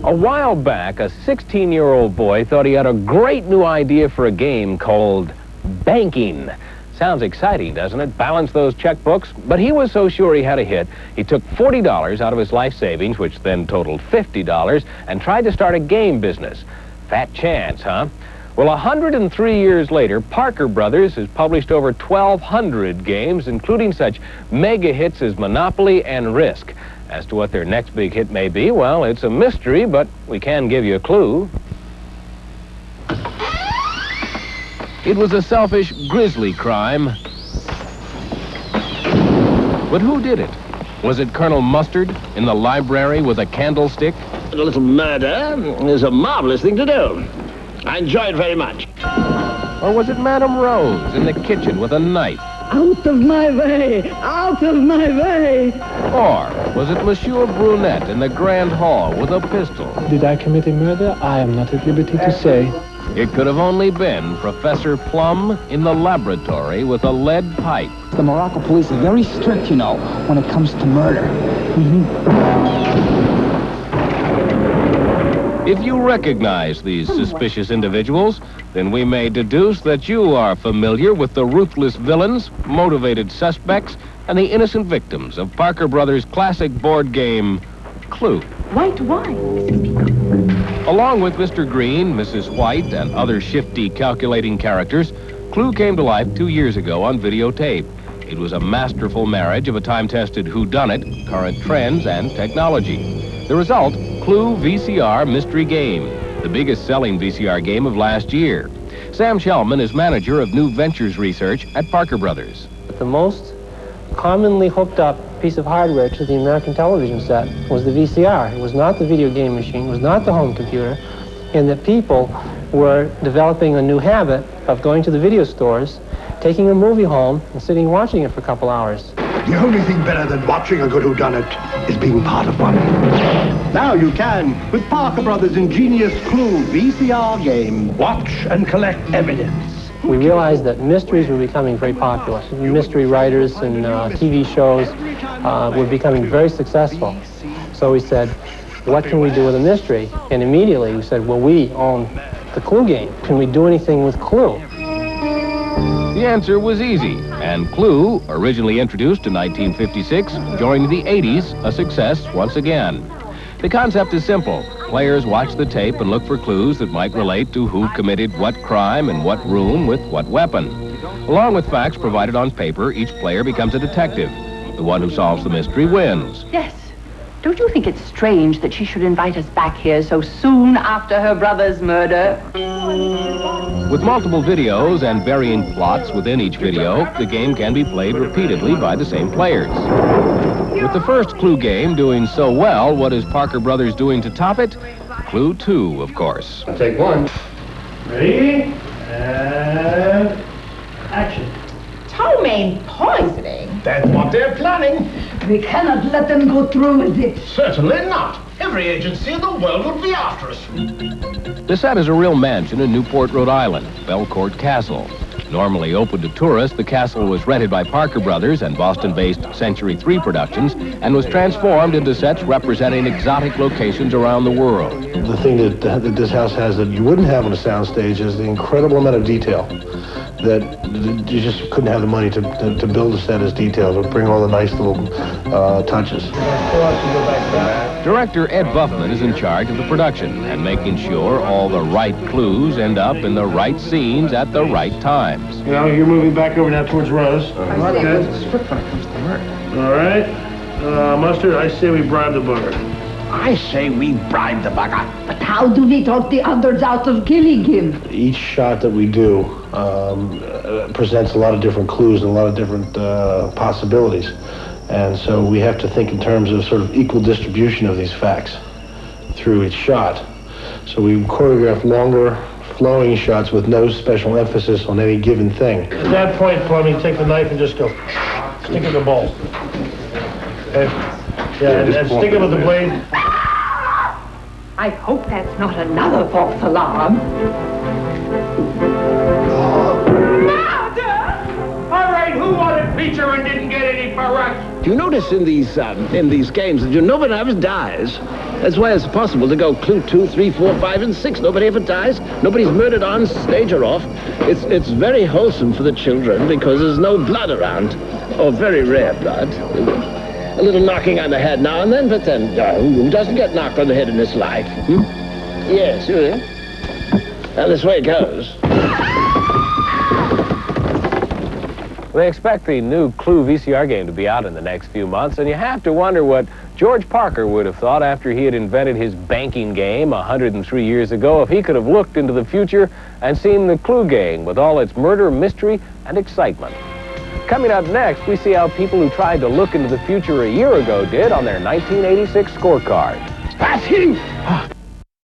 A while back, a 16-year-old boy thought he had a great new idea for a game called banking. Sounds exciting, doesn't it? Balance those checkbooks. But he was so sure he had a hit, he took $40 out of his life savings, which then totaled $50, and tried to start a game business. Fat chance, huh? Well, 103 years later, Parker Brothers has published over 1,200 games, including such mega hits as Monopoly and Risk. As to what their next big hit may be, well, it's a mystery, but we can give you a clue. It was a selfish, grisly crime. But who did it? Was it Colonel Mustard in the library with a candlestick? A little murder is a marvelous thing to do. I enjoy it very much. Or was it Madame Rose in the kitchen with a knife? Out of my way! Out of my way! Or was it Monsieur Brunette in the Grand Hall with a pistol? Did I commit a murder? I am not at liberty to say. It could have only been Professor Plum in the laboratory with a lead pipe. The Morocco police are very strict, you know, when it comes to murder. If you recognize these suspicious individuals, then we may deduce that you are familiar with the ruthless villains, motivated suspects, and the innocent victims of Parker Brothers' classic board game, Clue. White wine, Mrs. Peacock. Along with Mr. Green, Mrs. White, and other shifty, calculating characters, Clue came to life 2 years ago on videotape. It was a masterful marriage of a time-tested whodunit, current trends, and technology. The result, Clue VCR Mystery Game, the biggest selling VCR game of last year. Sam Shellman is manager of new ventures research at Parker Brothers. The most commonly hooked up piece of hardware to the American television set was the VCR. It was not the video game machine, it was not the home computer, and that people were developing a new habit of going to the video stores, taking a movie home, and sitting and watching it for a couple hours. The only thing better than watching a good whodunit is being part of one. Now you can, with Parker Brothers' ingenious Clue VCR Game, watch and collect evidence. We realized that mysteries were becoming very popular. Mystery writers and TV shows were becoming very successful. So we said, what can we do with a mystery? And immediately we said, well, we own the Clue game. Can we do anything with Clue? The answer was easy, and Clue, originally introduced in 1956, joined the 80s, a success once again. The concept is simple. Players watch the tape and look for clues that might relate to who committed what crime in what room with what weapon. Along with facts provided on paper, each player becomes a detective. The one who solves the mystery wins. Yes. Don't you think it's strange that she should invite us back here so soon after her brother's murder? With multiple videos and varying plots within each video, the game can be played repeatedly by the same players. With the first Clue game doing so well, what is Parker Brothers doing to top it? Clue 2, of course. I'll take one. Ready? And action. Ptomaine poisoning? That's what they're planning. We cannot let them go through with it. Certainly not. Every agency in the world would be after us. The set is a real mansion in Newport, Rhode Island, Belcourt Castle. Normally open to tourists, the castle was rented by Parker Brothers and Boston-based Century 3 Productions and was transformed into sets representing exotic locations around the world. The thing that this house has that you wouldn't have on a soundstage is the incredible amount of detail that you just couldn't have the money to build a set as detailed or bring all the nice little touches. Director Ed Buffman is in charge of the production and making sure all the right clues end up in the right scenes at the right times. You know, you're moving back over now towards Rose. Okay. All right. Mustard, I say we bribe the bugger. I say we bribe the bugger. But how do we talk the others out of killing him? Each shot that we do presents a lot of different clues and a lot of different possibilities. And so we have to think in terms of sort of equal distribution of these facts through each shot. So we choreograph longer, flowing shots with no special emphasis on any given thing. At that point, Plum, you take the knife and just go stick it in the bowl. Okay? Yeah, and stick it with the blade. I hope that's not another false alarm. Murder! All right, who wanted feature and didn't get any for us? Do you notice in these games that nobody ever dies? That's why it's possible to go Clue 2, 3, 4, 5, and 6. Nobody ever dies. Nobody's murdered on stage or off. It's very wholesome for the children because there's no blood around, or very rare blood. A little knocking on the head now and then, but then who doesn't get knocked on the head in this life? Yes, well, this way it goes. They expect the new Clue VCR game to be out in the next few months, and you have to wonder what George Parker would have thought after he had invented his banking game 103 years ago if he could have looked into the future and seen the Clue game with all its murder, mystery, and excitement. Coming up next, we see how people who tried to look into the future a year ago did on their 1986 scorecard. That's him!